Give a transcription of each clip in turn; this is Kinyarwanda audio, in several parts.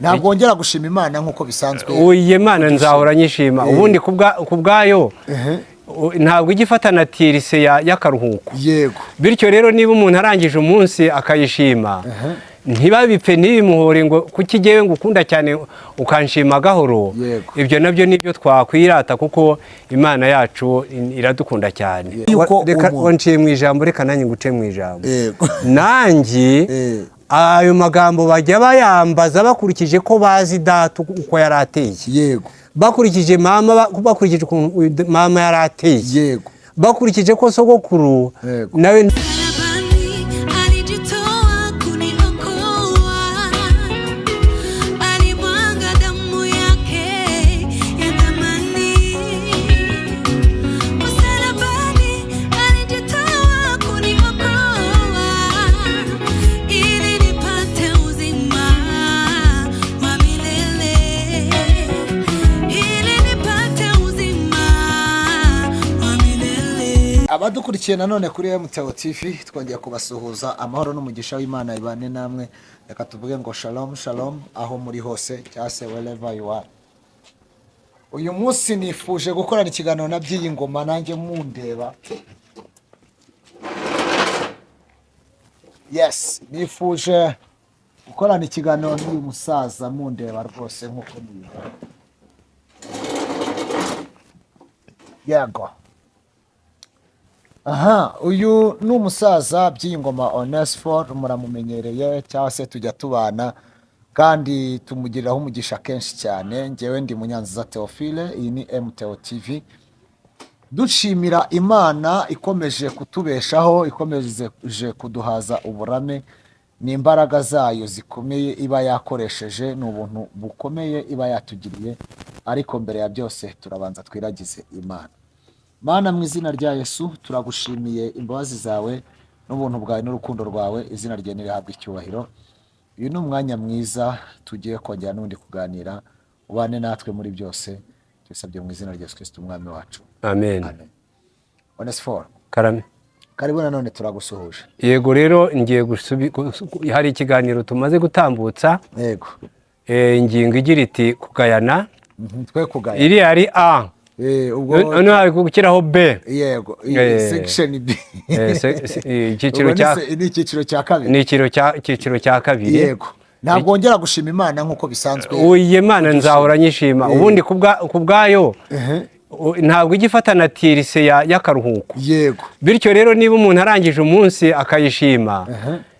ntabwo wongera gushima Imana nkuko bisanzwe. Uye Imana nzahora nyishima ubundi kubwayo ntabwo igifata na tirise y'akaruhuko. Yego. Bityo rero niba umuntu arangije umunsi akayishima ntibabipfe ntibimuhore ngo kukigewe ngo ukunda cyane ukanshima gahoro. Ibyo nabyo nibyo twakwirata kuko Imana yacu iradukunda cyane. Reka wanciye mu ijambo, reka nanjye nguce mu ijambo. Nanjye ayo magambo bajya bayambaza bakurikije ko bazi data uko yarateye. Yego. Bakurikije bakurikije ukuntu mama yarateye. Yego. Bakurikije ko sogokuru nawe abadukurikiye nanone kuri MTO TV twongeye kubasuhuza. Amahoro n'umugisha w'Imana ibane namwe. Reka tuvuge ngo shalom shalom aho muri hose cyase wherever you are. Uyu munsi nifuje gukorana ikiganiro na By'iyi Ngoma nanjye mundeba. Yes, nifuje gukorana ikiganiro n'uyu musaza mundeba rwose nkuko niba. Yego. Aha, uyu ni umusaza By'iyi Ngoma Onesphore, muramumenyereye cyangwa se tujya tubana kandi tumugiriraho umugisha kenshi cyane. Njyewe ndi Munyanziza Theophile, iyi ni MTO TV. Dushimira Imana ikomeje kutubeshaho, ikomeje kuduhaza uburame, n'imbaraga zayo zikomeye iba yakoresheje, n'ubuntu bukomeye iba yatugiriye. Ariko mbere ya byose turabanza twiragize Imana. Mana, mu izina rya Yesu turagushimiye imbabazi zawe n'ubuntu bwawe n'urukundo rwawe. Izina rye nirihabwe icyubahiro. Uyu ni umwanya mwiza tugiye kongera n'undi kuganira. Ubane natwe muri byose, tubisabye mu izina rya Yesu Kristo umwami wacu. Amen. Onesphore, karame. Karibu nanone turagusuhuje. Yego rero ngiye hari ikiganiro tumaze gutambutsa. Yego. Ingingo igira iti kugayana. Twe kugayana. Iri ari A. Ubwo no hari gukiraho B. Yego, section B. Icyiciro cya ni icyiciro cya kabiri. Ni icyiciro cya kabiri. Yego. Ntabwo wongera gushima Imana nkuko bisanzwe. Uye Imana nzahora nyishima ubundi kubwayo ntabwo igifata na tirise y'akaruhuko. Yego. Bityo rero niba umuntu arangije umunsi akayishima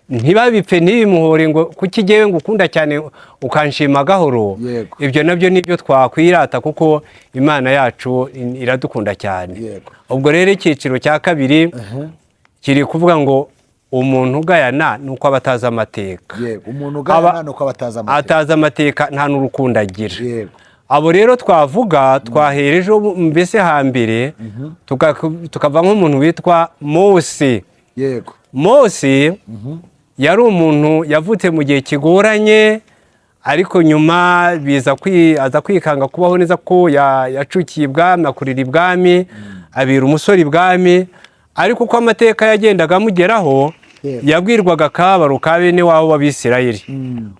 ntibabipfe ntibimuhore ngo kukigewe ngo ukunda cyane ukanshima gahoro. Ibyo nabyo nibyo twakwirata kuko Imana yacu iradukunda cyane. Ubwo rero icyiciro cya kabiri kiri kuvuga ngo umuntu ugayana nuko abataza amateka. Yego. Umuntu ugayana nuko ataza amateka nta n'urukundo agira. Yego. Abo rero twavuga twahereje mbese hambere tukava nk'umuntu witwa Mose. Yego. Mose yari umuntu yavutse mu gihe kigoranye, ariko nyuma aza kwikanga kubaho neza ko yacukiye ibwami, akurira ibwami, abira umusore ibwami. Ariko uko amateka yagendaga amugeraho yabwirwaga akababaro ka bene wabo w'Abisirayeli.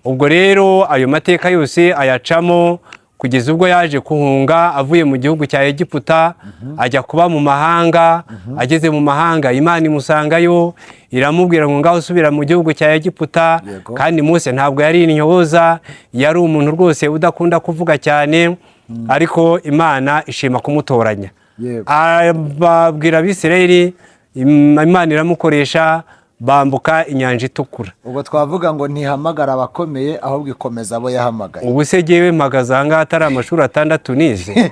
Ubwo rero ayo mateka yose ayacamo kugeza ubwo yaje kuhunga avuye mu gihugu cya Egiputa ajya kuba mu mahanga. Ageze mu mahanga Imana imusangayo iramubwira ngo ngaho usubira mu gihugu cya Egiputa. Kandi Mose ntabwo yari intyoza, yari umuntu rwose udakunda kuvuga cyane, ariko Imana ishima kumutoranya. Ababwira Abisirayeli, Imana iramukoresha bambuka inyanja itukura. Ubwo twavuga ngo ntihamagara abakomeye ahubwo ikomeza abo yahamagaye. Ubu se jewe mpagaze aha ngaha atari amashuri 6 nize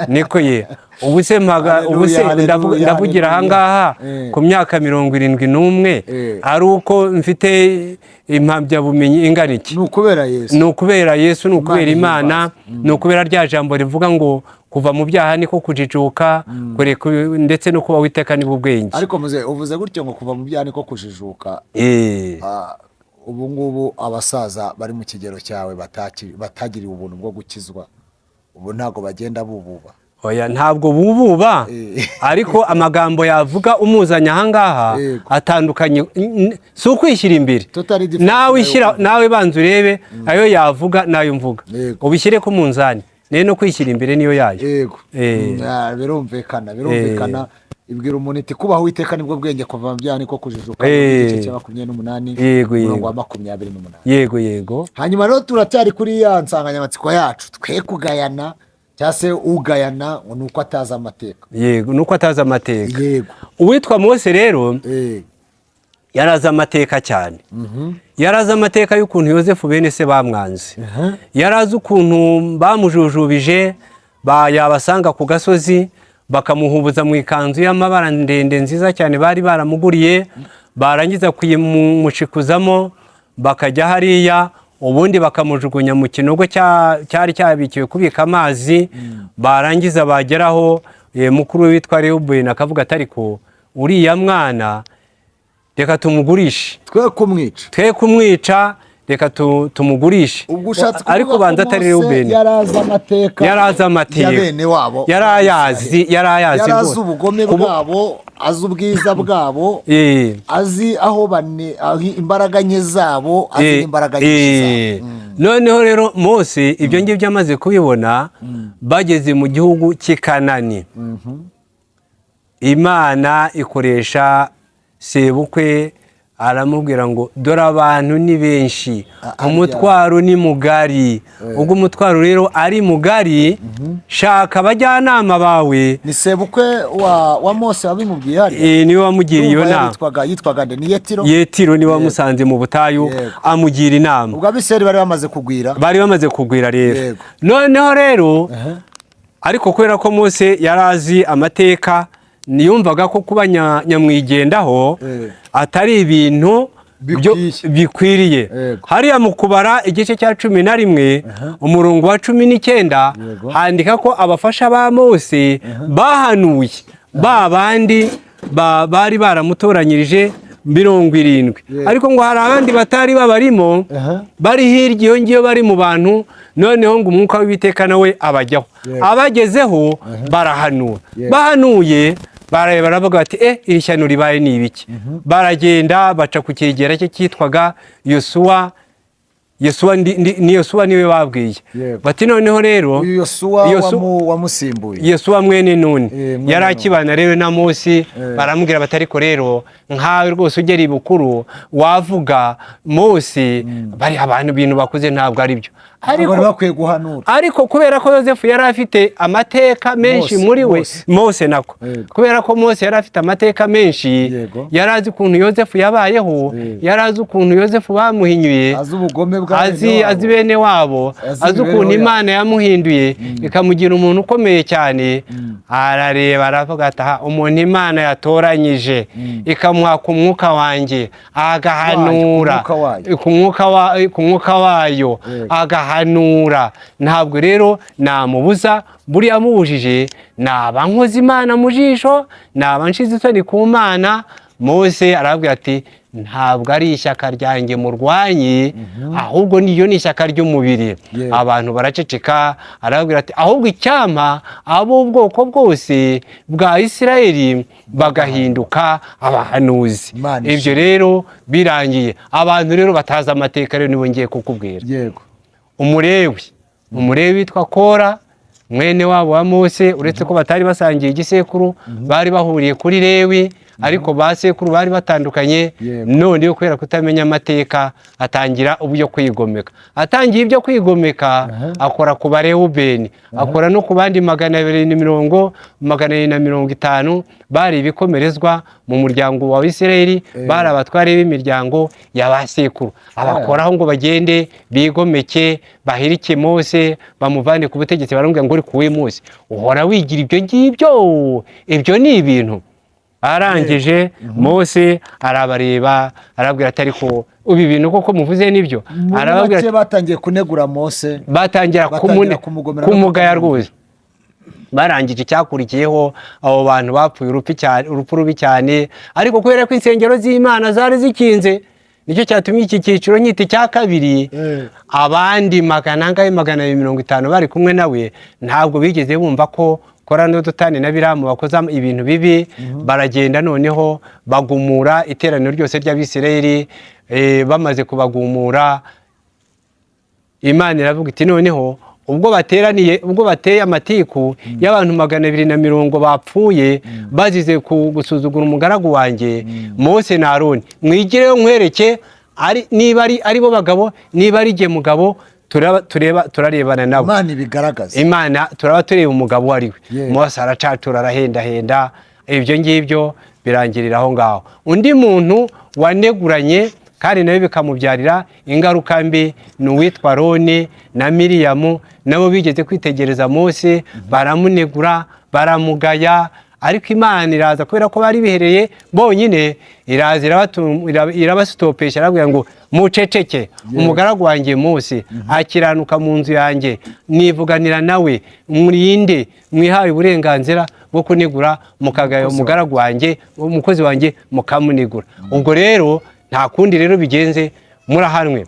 niko ye. Ubu se ndavugira aha ngaha ku myaka 71 ari uko mfite impamyabumenyi ingana iki. Ni ukubera Yesu. Ni ukubera Yesu, ni ukubera Imana, ni ukubera rya jambo rivuga ngo kuva mu byaha niko kujijuka, ndetse no kuba witeka ni bubwenge. Ariko muze uvuze gutyo ngo kuva mu byaha niko kujijuka. Ubu ngubu abasaza bari mu kigero cyawe batagiriye ubuntu bwo gukizwa, ubu ntago bagenda bububa. oya ntabwo bububa ariko amagambo yavuga umuzanye ahangaha atandukanye, si ukwishyira imbere. Nawe banza urebe ayo yavuga n'ayo mvuga ubishyire ku munzani, no kwishyira imbere niyo yayo. Yego, birumvikana. Ibwira umuntu iti kubaho Uwiteka nibwo bwenge, kuva mu byaha niko kujijuka. Igice cya 28 umurongo wa 28. Yego. Hanyuma rero turacyari kuri ya nsanganyamatsiko yacu, twe kugayana cyangwa se ugayana ngo nuko atazi amateka. Yego, nuko atazi amateka. Yego. Uwitwa Mose rero yarazi amateka cyane. Yarazi amateka y'ukuntu Yozefu bene se bamwanze. Yarazi ukuntu bamujujubije, yabasanga ku gasozi bakamuhubuza mu ikanzu y'amabara ndende nziza cyane bari baramuguriye, barangiza kuyimushikuzamo bakajya hariya, ubundi bakamujugunya mu kinogo cyari cyabikiwe kubika amazi. Barangiza bageraho mukuru we witwa Rehubeni akavuga ati ariko uriya mwana reka tumugurishe, twe kumwica reka tumugurishe. Ariko banza atari Rehubeni, yarazi amateka ya bene wabo, yarayazi ubugome bwabo, azi ubwiza bwabo, azi aho imbaraga nke zabo, azi imbaraga nyinshi zabo. Noneho rero Mose ibyo ngibyo amaze kubibona, bageze mu gihugu cy'i Kanani. Imana ikoresha sebukwe, aramubwira ngo dore abantu ni benshi, umutwaro ni mugari. Ubwo umutwaro rero ari mugari, shaka abajyanama bawe. Ni sebukwe wa Mose wabimubwiye hariya? Niwe wamugiriye iyo nama. Yitwaga ni Yetiro niwe wamusanze mu butayu amugira inama. Ubwo Abisirayeli bari bamaze kugwira rero. Noneho rero ariko kubera ko Mose yarazi amateka, niyumvaga ko kuba nyamwigendaho atari ibintu bikwiriye. Hariya mu kubara igice cya 11 umurongo wa 19 handika ko abafasha ba Mose bahanuye babandi bari baramutoranyirije 70, ariko ngo hari abandi batari babarimo, bari hirya iyo ngiyo bari mu bantu. Noneho ngo umwuka w'Uwiteka nawe abajyaho, abagezeho barahanura. Bahanuye barareba baravuga bati iri shyano ribaye ni ibiki. Baragenda baca ku kigera cye cyitwaga Yosuwa niwe babwiye bati noneho rero Yosuwa mwene Nuni yari akibana rero na Mose. Baramubwira bati ariko rero nkawe rwose ugera ibukuru wavuga Mose, bari abantu ibintu bakuze ntabwo ari byo. Ariko kubera ko Yozefu yari afite amateka menshi muri we, Mose nako kubera ko Mose yari afite amateka menshi, yari azi ukuntu Yozefu yabayeho, yari azi ukuntu Yozefu bamuhinyuye, azi bene wabo, azi ukuntu Imana yamuhinduye ikamugira umuntu ukomeye cyane. Arareba aravuga ati umuntu Imana yatoranyije ikamuha ku mwuka wanjye, agahanura ku mwuka wayo agahanura, ntabwo rero namubuza. Buriya amubujije naba nkoze Imana mu jisho, naba nshize isoni ku Mana. Mose arabwira ati ntabwo ari ishyaka ryanjye murwanyi, ahubwo niyo ni ishyaka ry'umubiri. Abantu baraceceka. Arabwira ati ahubwo icyampa ab'ubwoko bwose bwa Isirayeli bagahinduka abahanuzi. Ibyo rero birangiye. Abantu rero batazi amateka rero nibo ngiye kukubwira. Umulewi witwa Kora mwene wabo wa Mose, uretse ko batari basangiye igisekuru, bari bahuriye kuri Lewi, ariko ba sekuru bari batandukanye. None yo kwera kutamenya amateka atangira ubyo kwigomeka. Atangiye ibyo kwigomeka akora ku Barehubeni, akora no ku bandi 250 bari ibikomerezwa mu muryango wa Isirayeli, bari abatware b'imiryango y'abasekuru. Abakoraho ngo bagende bigomeke, bahirike Mose, bamuvane ku butegetsi. Barambwira ngo uri kuwe Mose, uhora wigira ibyo ngibyo, ibyo ni ibintu. Arangije Mose arabareba, arabwira ati ariko ubi bintu koko muvuze nibyo. Arababwira ati batangiye kunegura Mose, batangira kumugaya rwose. Barangije icyakurikiyeho abo bantu bapfuye urupfu rubi cyane, ariko kubera ko insengero z'Imana zari zikinze, nicyo cyatumye iki cyiciro nyiti cya kabiri. Abandi 250 bari kumwe nawe ntabwo bigeze bumva ko kora n'udutani na Biramu bakoza ibintu bibi, baragenda noneho bagumura iteraniro ryose ry'Abisirayeli. Bamaze kubagumura, Imana iravuga iti noneho ubwo bateye amatiku y'abantu 250 bapfuye bazize gusuzugura umugaragu wanjye Mose na Aroni, mwigireyo nkwereke niba ari bo bagabo, niba ari jye mugabo, turarebana nabo. Imana ibigaragaza. Imana turaba tureba umugabo ari we. Mose aracatura arahendahenda, ibyo ngibyo birangirira aho ngaho. Undi muntu waneguranye kandi nawe bikamubyarira ingaruka mbi ni uwitwa Aroni na Miriyamu. Nabo bigeze kwitegereza Mose, baramunegura, baramugaya, ariko Imana iraza kubera ko bari bihereye bonyine, iraza irabasitopesha, arabwira ngo muceceke, umugaragu wanjye Mose akiranuka mu nzu yanjye, nivuganira nawe, murinde, mwihaye uburenganzira bwo kunegura, mukagaya umugaragu wanjye, umukozi wanjye mukamunegura. Ubwo rero nta kundi rero bigenze, murahanwe.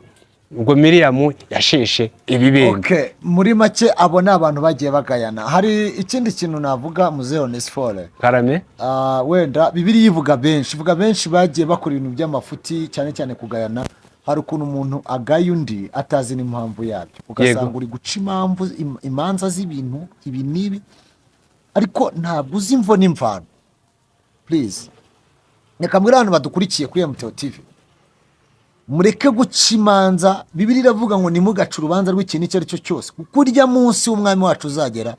Ubwo Miriyamu yasheshe ibibembe. Muri make abo ni abantu bagiye bagayana. Hari ikindi kintu navuga Muzehe Onesphore Karame, wenda Bibiliya ivuga benshi bagiye bakora ibintu by'amafuti, cyane cyane kugayana. Hari ukuntu umuntu agaya undi atazi n'impamvu yabyo, ugasanga uri guca imanza z'ibintu ibi n'ibi, ariko ntabwo uzi imvo n'imvano. Please, reka mbwira abantu badukurikiye kuri MTO TV, mureke guca imanza. Bibiliya iravuga ngo nimugaca urubanza rw'ikintu icyo ari cyo cyose, kuko urya munsi w'umwami wacu uzagera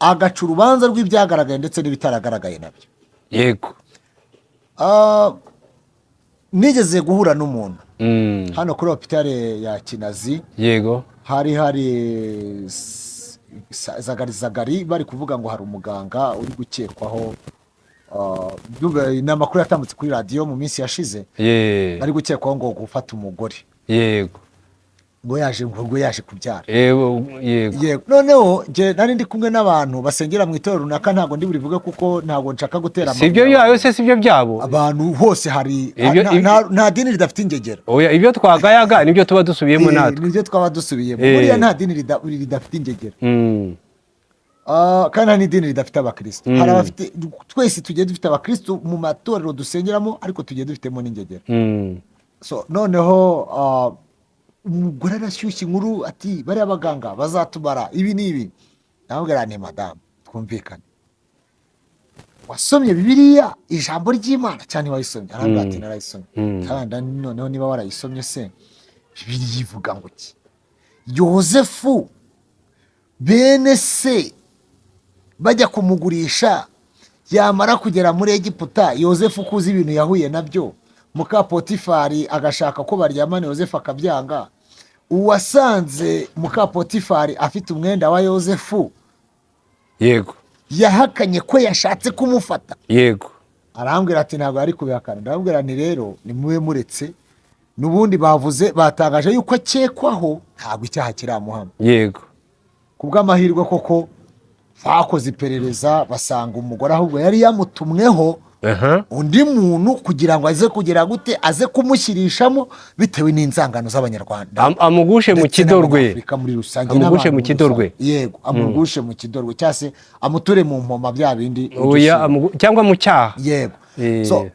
agaca urubanza rw'ibyagaragaye ndetse n'ibitaragaragaye nabyo. Yego. Nigeze guhura n'umuntu hano kuri hopitale ya Kinazi. Yego. hari zagari bari kuvuga ngo hari umuganga uri gukekwaho, ni amakuru yatambutse kuri radiyo mu minsi yashize, ari gukekwaho ngo gufata umugore. Yego. ngo yaje kubyara. Yego. Noneho nje nari ndi kumwe n'abantu basengera mu itorero runaka, ntago ndi burivuge kuko ntago nshaka gutera amaboko. Sibyo yayo se, sibyo byabo. Abantu hose hari nta dini ridafite ingegera. Oya, ibyo twagayaga nibyo tuba dusubiyemo natwe. Nibyo twaba dusubiyemo. Buriya nta dini ridafite ingegera. Kandi ni dini ridafite abakristo. Hari abafite, twese tugiye dufite abakristo mu matorero dusengeramo, ariko tugiye dufitemo n'ingegera. So noneho umugore arashyushya inkuru ati bariya abaganga bazatubara ibi n'ibi. Nabwira nti madamu, twumvikane, wasomye Bibiliya ijambo ry'Imana cyane wayisomye? Arambwira ati narayisomye. Kandi noneho niba warayisomye se, Bibiliya ivuga ngo iki? Yozefu bene se bajya kumugurisha, yamara kugera muri Egiputa, Yozefu kuzi ibintu yahuye nabyo, muka Potifari agashaka ko baryamana, Yozefu akabyanga. Uwasanze muka Potifari afite umwenda wa Yozefu, yego, yahakanye ko yashatse kumufata. Yego. Arambwira ati ntabwo ari kubihakana. Ndabwira nti rero nimube muretse, n'ubundi batangaje yuko akekwaho, ntabwo icyaha kiramuhama. Yego. Kubw'amahirwe koko bakoze iperereza basanga umugore ahubwo yari yamutumweho undi muntu kugira ngo aze kugira gute, aze kumushyirishamo bitewe n'inzangano z'Abanyarwanda, amugushe mu kidorwe, amugushe mu kidorwe. Yego, amugushe mu kidorwe, cyase amuture mu mpoma bya bindi, cyangwa mu cyaha. Yego. So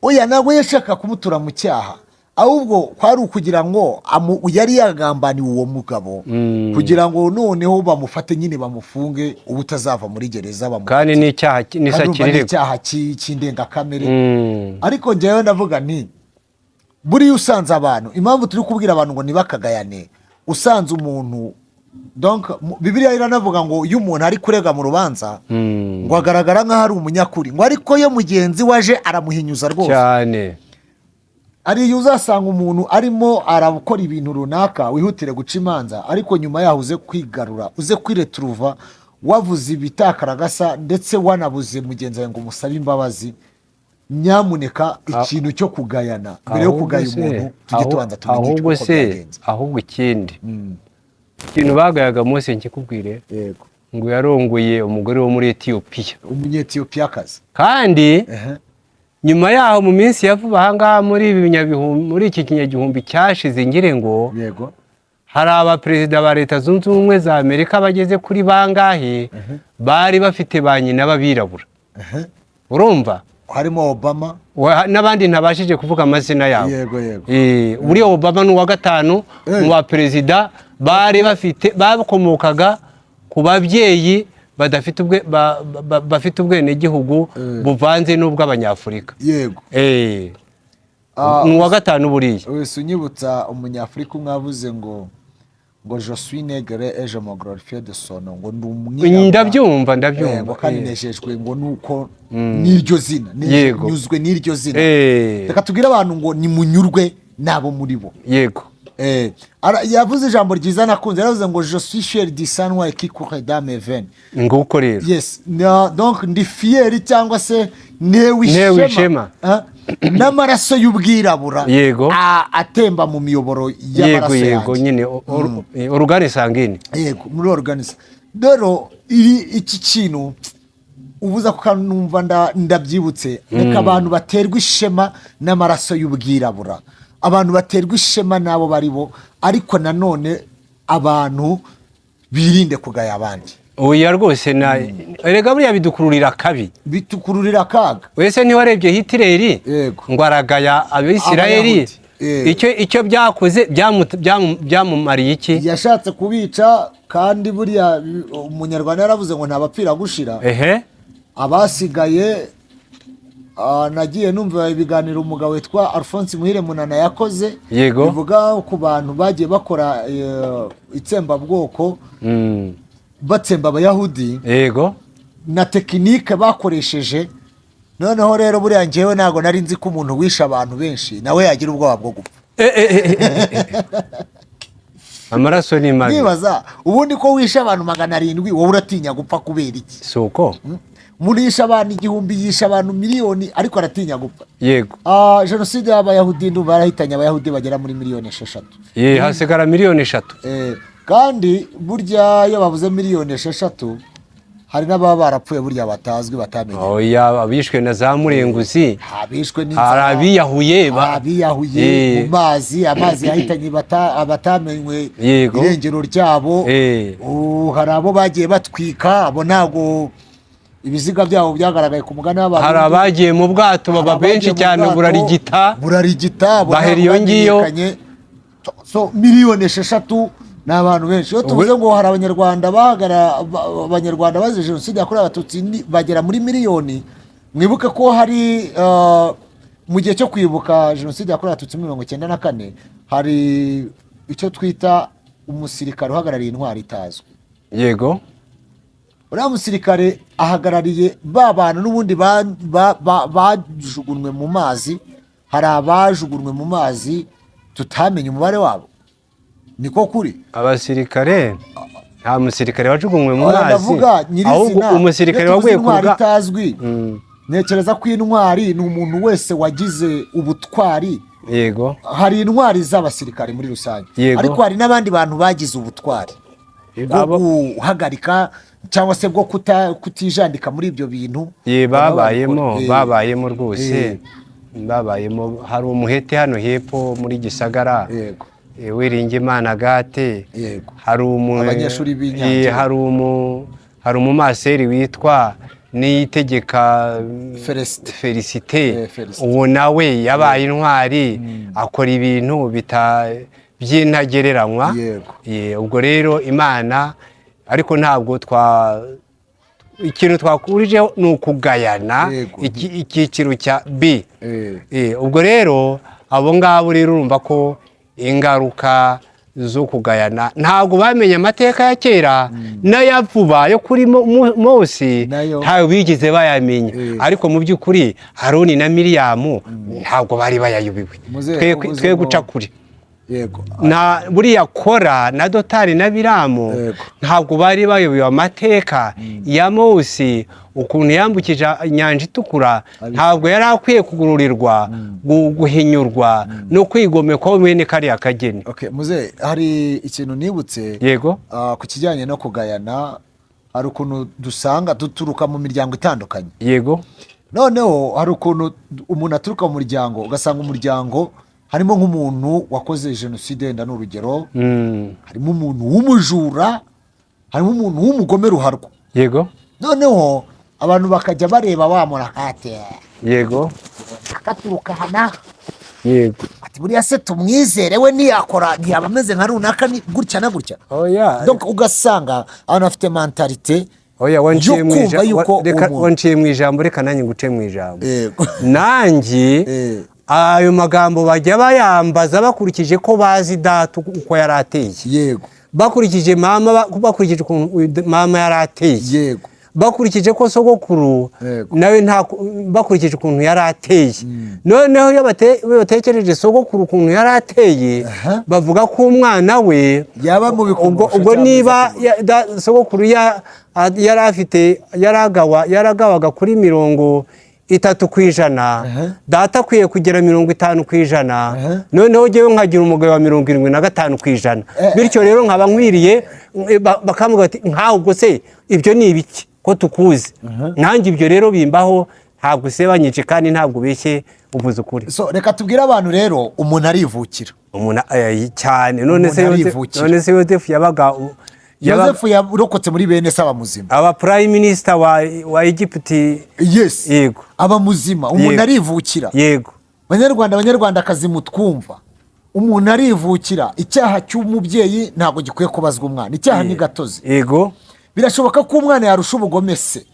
oya, ntabwo yashaka kumutura mu cyaha, ahubwo kwari ukugira ngo yari yagambaniwe uwo mugabo kugira ngo noneho bamufate nyine bamufunge ubutazava muri gereza kandi ni icyaha cy'indengakamere. Ariko njyewe ndavuga nti buriya usanze abantu, impamvu turi kubwira abantu ngo ntibakagayane, usanze umuntu, donc Bibiliya iranavuga ngo iyo umuntu ari kurega mu rubanza ngo agaragara nk'aho ari umunyakuri, ngo ariko yo mugenzi waje aramuhinyuza rwose cyane. Ariyo uzasanga umuntu arimo arakora ibintu runaka, wihutire guca imanza, ariko nyuma yaho uze kwigarura, uze kwiretruva wavuze ibitakaragasa, ndetse wanabuze mugenzi wawe ngo umusabe imbabazi. Nyamuneka ikintu cyo kugayana, mbere yo kugaya umuntu tujye tubanza tumenye uko byagenze. Ahubwo ikindi ikintu bagayaga Mose nkikubwire, yego, ngo yarongoye umugore wo muri Etiyopiya, umunyetiyopiyakazi. Kandi nyuma yaho mu minsi ya vuba ahangaha muri iki kinyagihumbi cyashize, ngire ngo yego, hari abaperezida ba leta zunze ubumwe za Amerika bageze kuri bangahe bari bafite ba nyina b'abirabura. Urumva harimo Obama n'abandi ntabashije kuvuga amazina yabo. Yego yego. Uriya Obama ni uwa gatanu mu baperezida bari bakomokaga ku babyeyi bafite ubwenegihugu buvanze n'ubw'abanyafurika. Yego. Ni uwa gatanu buriya. Wese unyibutsa umunyafurika umwavuze ngo je suis negre et je me glorifie de son nom, ngo ndi umwirabura. Ndabyumva kandi nejejwe ngo nuko n'iryo zina nyuzwe n'iryo zina. Reka tubwire abantu ngo nimunyurwe nabo muri bo. Yego. Yavuze ijambo ryiza nakunze, yaravuze ngo je suis fier du sang noir qui court dans mes veines. Nguko rero. Yes, donc ndi fier cyangwa se newe ishema n'amaraso y'ubwirabura atemba mu miyoboro y'amaraso yanjye. Yego nyine organe sanguine. Yego muri organize. Dero iki kintu ubuza kukanumva ndabyibutse. Reka abantu baterwa ishema n'amaraso y'ubwirabura, abantu baterwa ishema nabo baribo, ariko nanone abantu birinde kugaya abandi. Oya rwose erega buriya bidukururira kabi, bitukururira akaga. Wese ntiwarebye Hitler ngo aragaya Abisirayeli, icyo byakoze byamumariye iki? Yashatse kubica, kandi buriya umunyarwanda yaravuze ngo ntabapfira gushira. Abasigaye nagiye numva ibiganiro umugabo witwa Alphonse Muhire Munana yakoze, bivuga ku bantu bagiye bakora itsembabwoko, batsemba abayahudi. Yego. Na tekinike bakoresheje. Noneho rero buriya njyewe ntago nari nzi ko umuntu wisha abantu benshi nawe yagira ubwoba bwo gupfa. Amaraso ni mabi. Nibaza ubundi ko wisha abantu 700 wowe uratinya gupfa kubera iki? Suko murisha abantu 1000, yisha abantu miliyoni, ariko aratinya gupfa. Yego. Jenoside y'abayahudi ndu barahitanye abayahudi bagera muri miliyoni 6. Hasigara miliyoni 3. Kandi burya iyo bavuze miliyoni 6 hari n'ababa barapfuye burya batazwi batamenye. Oya, abishwe na za murenguzi, abishwe n'inzara, hari abiyahuye mu mazi, amazi yahitanye abatamenywe irengero ryabo. Hari abo bagiye batwika, abo ntago ibiziga byabo byagaragaye ku mugani w'abantu. Hari abagiye mu bwato baba benshi cyane, burarigita bahera iyo ngiyo. So miliyoni 6 n'abantu benshi. Iyo tuvuze ngo hari abanyarwanda bazize jenoside yakorewe abatutsi bagera muri miliyoni, mwibuke ko hari mu gihe cyo kwibuka jenoside yakorewe abatutsi 1994 hari icyo twita umusirikare uhagarariye intwari itazwi. Yego. Uriya musirikare ahagarariye ba bantu n'ubundi bajugunwe mu mazi. Hari abajugunwe mu mazi tutamenye umubare wabo. Niko kuri abasirikare, nta musirikare wajugunywe mu mazi, ahubwo umusirikare waguye ku bwa itazwi. Ntekereza ko intwari ni umuntu wese wagize ubutwari. Yego. Hari intwari z'abasirikare muri rusange, ariko hari n'abandi bantu bagize ubutwari bwo guhagarika cyangwa se bwo kutijandika muri ibyo bintu. Babayemo rwose. Babayemo. Hari umuhete hano hepfo muri Gisagara. Yego. Wiringimana Agate. Hari abanyeshuri b'Inyange. Hari umumaseri witwa Niyitegeka Felicite. Uwo nawe yabaye intwari, akora ibintu by'intagereranywa. Ubwo rero Imana, ariko ntabwo ikintu twakurijeho ni ukugayana icyiciro cya B. Ubwo rero abo ngabo rero urumva ko ingaruka zo kugayana ntabwo bamenye amateka ya kera n'ayavuba yo kuri Mose, ntayo bigize bayamenya. Ariko mu by'ukuri Aroni na Miriyamu ntabwo bari bayayobewe. Twe guca kuri. Yego. Na buriya Kora na Dotari na Biramu ntabwo bari bayobewe amateka ya Mose, ukuntu yambukije inyanja itukura. Ntabwo yari akwiye kugururirwa, guhinyurwa no kwigomekwaho bene kariya kageni. Muze hari ikintu nibutse. Yego. Ku kijyanye no kugayana, hari ukuntu dusanga duturuka mu miryango itandukanye. Yego. Noneho hari ukuntu umuntu aturuka mu muryango, ugasanga umuryango harimo nk'umuntu wakoze jenoside wenda n'urugero, Mm. harimo umuntu w'umujura, harimo umuntu w'umugome ruharwa. Yego. Noneho abantu bakajya bareba wa murakate Yego. akaturuka hana Yego. ati buriya se tumwizere we ntiyakora ntiyaba ameze nka runaka gutya na gutya. Oya. Donc ugasanga abantu bafite mentalite Oya wanciye mu kumva yuko ijambo. Wanciye mu ijambo, reka nanjye nguce mu ijambo. Yego. Nanjye ayo magambo bajya bayambaza bakurikije ko bazi data uko yari ateye. Yego. Bakurikije mama, bakurikije ukuntu mama yari ateye. Yego. Bakurikije ko sogokuru Yego. nawe nta bakurikije ukuntu yari ateye. Noneho iyo batekereje sogokuru ukuntu yari ateye, bavuga ko umwana we yaba mu bikumbusho. ubwo niba sogokuru yari afite yaragawaga kuri 30%, data akwiye kugera 50%, noneho jyewe nkagira umugabo wa 75%. Bityo rero nkaba nkwiriye, bakamuga bati nkaho ubwo se ibyo ni ibiki ko tukuzi. Nanjye ibyo rero bimbaho, ntabwo usebanyije kandi ntabwo ubeshye, uvuze ukuri. So reka tubwire abantu rero, umuntu arivukira. Umuntu cyane. None se Yozefu yabaga Yozefu yarokotse muri bene saba muzima. Aba prime minister wa Egypt. Yes. Yego. Aba muzima. Umuntu arivukira. Yego. Banyarwandakazi mutwumva, umuntu arivukira. Icyaha cy'umubyeyi ntabwo gikwiye kubazwa umwana. Icyaha ni gatozi. Yego. Birashoboka ko umwana yarusha ubugome se,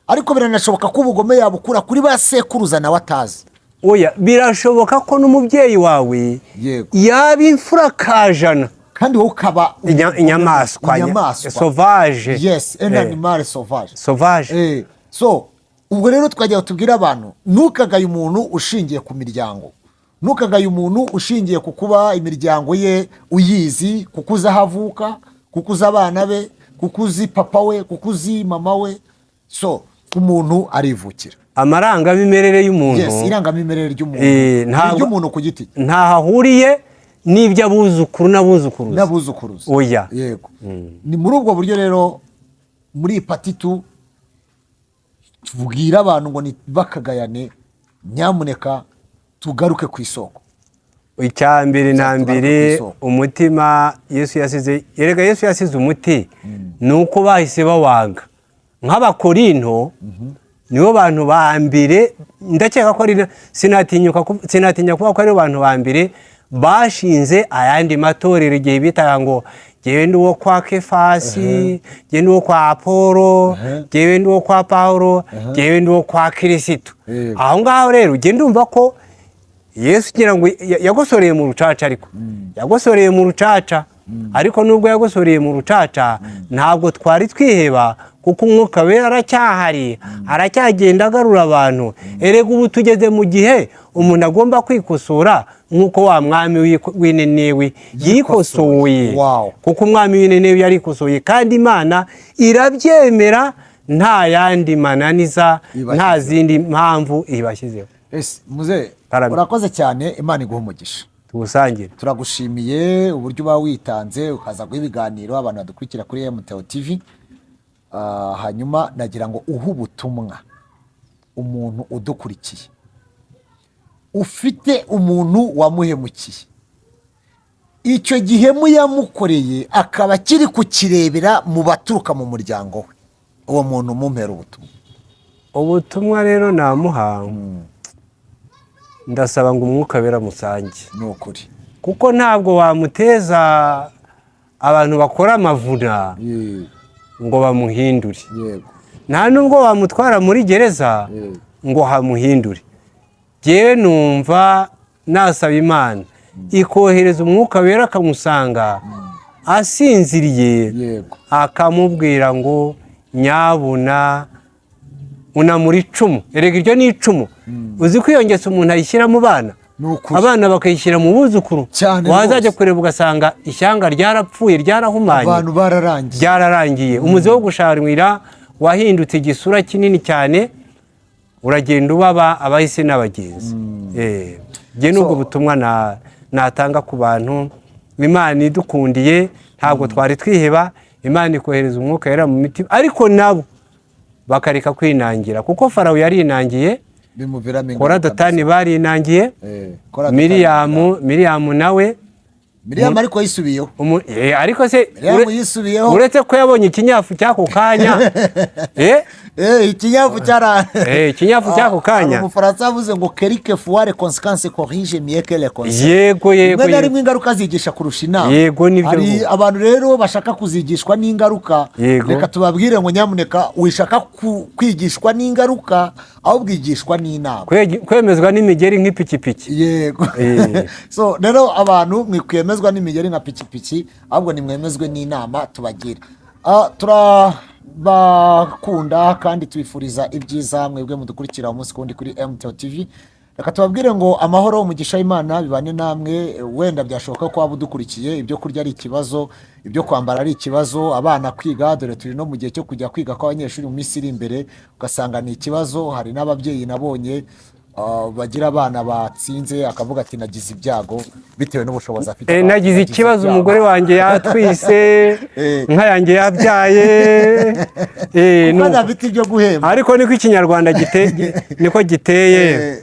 ariko biranashoboka ko ubugome yabukura kuri ba sekuruza nawe atazi. Oya, birashoboka ko n'umubyeyi wawe yaba imfura kajana kandi wowe ukaba inyamaswa sauvage. Yes, un animal sauvage. Sauvage. So ubwo rero twajya tubwira abantu, ntukagaye umuntu ushingiye ku miryango, ntukagaye umuntu ushingiye ku kuba imiryango ye uyizi, kuko uzi aho avuka, kuko uzi abana be, kuko uzi papa we, kuko uzi mama we. So umuntu arivukira. Amarangamimerere y'umuntu. Yes, irangamimerere ry'umuntu. Ry'umuntu ku giti. Ntaho ahuriye n'ibyo abuzukuru n'abuzukuruza. Oya. Yego. Ni muri ubwo buryo rero, muri patitu tubwira abantu ngo bakagayane, nyamuneka tugaruke ku isoko. Icyambere na mbere, umutima Yesu yasize, yerega Yesu yasize umuti, nuko bahise bawanga. Nk'Abakorinto nibo bantu ba mbere, ndakeka ko ari, sinatinya kuba ko ari abantu ba mbere bashinze ayandi matorero igihe bitaga ngo jyewe ndi uwo kwa Kefasi, jyewe ndi uwo kwa Apolo, jyewe ndi uwo kwa Paulo, jyewe ndi uwo kwa Kristo. Aho ngaho rero jye ndumva ko Yesu kugira ngo yagosoreye mu rucaca, ariko yagosoreye mu rucaca, ariko nubwo yagosoreye mu rucaca ntabwo twari twiheba, kuko umwuka we aracyahari, aracyagenda agarura abantu. Erega ubu tugeze mu gihe umuntu agomba kwikosora, nk'uko wa mwami w'inenewe yikosoye. Kuko umwami w'inenewe yarikosoye, kandi Imana irabyemera, nta yandi mananiza, nta zindi mpamvu ibashyizeho. Muze urakoze cyane, Imana iguha umugisha. Tugusangire. Turagushimiye uburyo uba witanze ukaza guha ibiganiro abantu badukurikira kuri MTO TV. Hanyuma nagira ngo uhe ubutumwa umuntu udukurikiye ufite umuntu wamuhemukiye, icyo gihe muyamukoreye akaba kiri kukirebera mu baturuka mu muryango we, uwo muntu mumpera ubutumwa rero namuha, ndasaba ngo umwuka wera musange. Ni ukuri, kuko ntabwo wamuteza abantu bakora amavuna ngo bamuhindure. Nta nubwo wamutwara muri gereza ngo hamuhindure. Jyewe numva nasaba Imana ikohereza umwuka wera akamusanga asinziriye, akamubwira ngo nyabuna unamura icumu. Erega iryo ni icumu. Uzi kwiyongeza umuntu ayishyira mu bana, abana bakayishyira mu buzukuru, wazajya kureba ugasanga ishyanga ryarapfuye, ryarahumanye, abantu byararangiye. Umuzi wo gusharwira wahindutse igisura kinini cyane, uragenda ubaba abahise n'abagenzi. Jye nubwo butumwa natanga ku bantu. Imana idukundiye, ntabwo twari twiheba. Imana ikohereza umwuka wera mu mitima, ariko nabo bakareka kwinangira, kuko Farawo yarinangiye, bimuviramo Kora Datani barinangiye, Kora Miriyamu nawe Miriyamu ariko yisubiyeho. Ariko se Miriyamu yisubiyeho uretse ko yabonye ikinyafu cy'ako kanya ikinyafu ikinyafu cy'ako kanya Umufaransa yavuze ngo quelque fois les conséquences corrigent mieux que les conseils. Yego rimwe na rimwe ingaruka zigisha kurusha inama. Yego nibyo. Hari abantu rero bashaka kuzigishwa n'ingaruka, reka tubabwire ngo nyamuneka wishaka kwigishwa n'ingaruka aho bwigishwa n'inama. Kwemezwa n'imigeri nk'ipikipiki. Yego. So rero abantu mwikwemezwa n'imigeri nka pikipiki, ahubwo nimwemezwe n'inama tubagira. Bakunda kandi twifuriza ibyiza mwebwe mudukurikira umunsi kundi kuri MTO TV. Reka tubabwire ngo amahoro umugisha Imana bibane namwe. Wenda byashoboka ko waba udukurikiye, ibyo kurya ari ikibazo, ibyo kwambara ari ikibazo, abana kwiga, dore turi no mu gihe cyo kujya kwiga kw'abanyeshuri mu minsi iri imbere, ugasanga ni ikibazo. Hari n'ababyeyi nabonye bagira abana batsinze akavuga ati nagize ibyago bitewe n'ubushobozi afite. Nagize ikibazo, umugore wanjye yatwise, inka yanjye yabyaye, afite ibyo guhemba. Ariko niko ikinyarwanda niko giteye.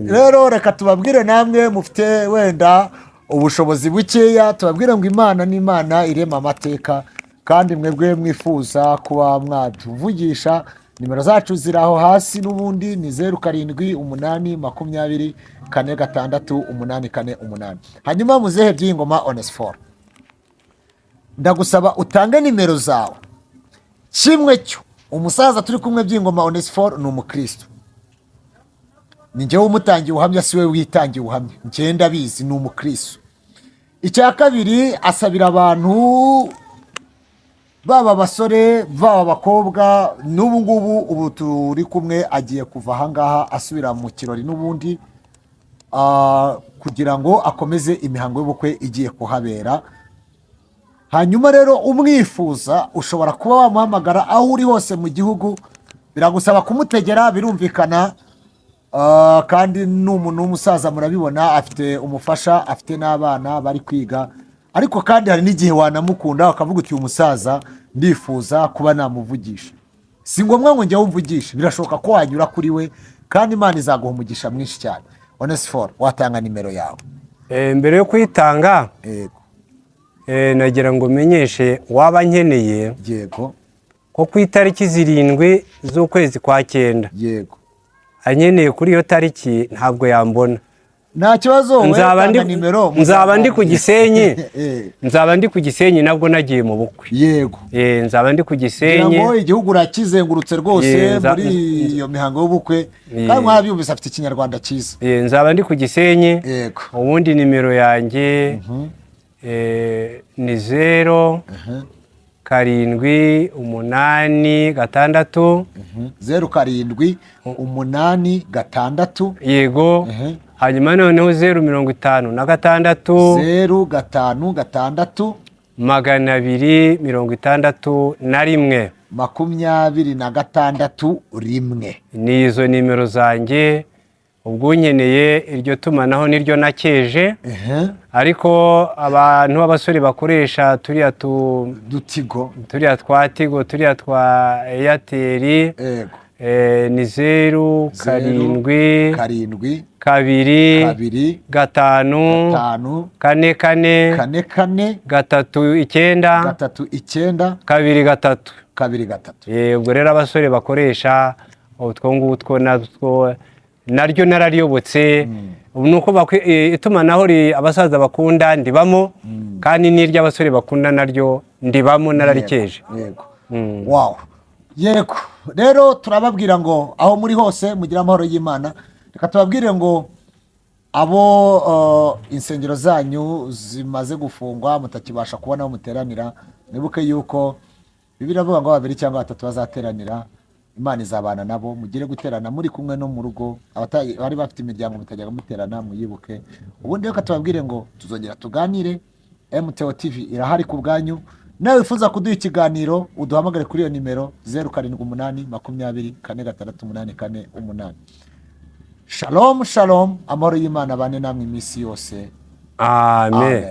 Rero reka tubabwire namwe mufite wenda ubushobozi bukeya, tubabwire ngo Imana ni Imana irema amateka, kandi mwebwe mwifuza kuba mwatuvugisha, nimero zacu ziri aho hasi n'ubundi ni 0782464848. Hanyuma muzehe by'ingoma Onesphore, ndagusaba utange nimero zawe. Kimwe cyo umusaza turi kumwe by'ingoma Onesphore ni umukristo, ni njyewe umutangiye ubuhamya, si we witangiye ubuhamya, njyewe ndabizi ni umukristo. Icya kabiri, asabira abantu baba basore baba bakobwa, n'ubu ngubu ubu turi kumwe agiye kuva ahangaha asubira mu kirori n'ubundi kugira ngo akomeze imihango y'ubukwe igiye kuhabera. Hanyuma rero umwifuza ushobora kuba wamuhamagara aho uri hose mu gihugu, biragusaba kumutegera, birumvikana. Kandi n'umuntu w'umusaza murabibona afite umufasha, afite n'abana bari kwiga, ariko kandi hari n'igihe wanamukunda ukavuga uti uyu musaza ndifuza kuba namuvugisha. Si ngombwa ngo njye wumvugishe, birashoboka ko wanyura kuri we kandi Imana izaguha umugisha mwinshi cyane. Onesphore, watanga nimero yawe? Mbere yo kuyitanga, nagira ngo menyeshe waba nkeneye, yego, ko ku itariki 7 z'ukwezi kwa 9, yego, anyeneye kuri iyo tariki ntabwo yambona. Nta kibazo, nzaba ndi ku Gisenyi. Nzaba ndi ku Gisenyi nabwo nagiye mu bukwe. Yego. Nzaba ndi ku Gisenyi. Ngo igihugu urakizengurutse rwose muri iyo mihango y'ubukwe, kandi mwabyumvise afite ikinyarwanda cyiza. Nzaba ndi ku Gisenyi. Yego. Ubundi nimero yanjye ni 0 7 8 6 0 7 8 6. Yego. Hanyuma noneho 056 056 261 26 ni izo nimero zanjye. Ubwo nkeneye iryo tumanaho niryo nakeje, ariko abantu b'abasore bakoresha turiya dutigo, turiya twa Tigo, turiya twa Airtel, ni 0 7 2 5 4 4 3 ubwo rero abasore bakoresha utwo ngutwo naryo narariyobotse. Nuko itumanaho abasaza bakunda ndibamo, kandi n'iry'abasore bakunda naryo ndibamo, nararikeje. Wow. Yego, rero turababwira ngo aho muri hose mugira amahoro y'Imana. Reka tubabwire ngo abo insengero zanyu zimaze gufungwa mutakibasha kubona aho muteranira, mwibuke yuko Bibiliya ivuga ngo 2 cyangwa 3 bazateranira, Imana izabana nabo. Mugire guterana muri kumwe no mu rugo, bari bafite imiryango mutajyaga muterana muyibuke. Ubundi reka tubabwire ngo tuzongera tuganire. MTO TV irahari ku bwanyu. Nawe wifuza kuduha ikiganiro uduhamagare kuri iyo nimero 0782 Shalom, shalom, amahoro y'Imana bane namwe iminsi yose. Amen.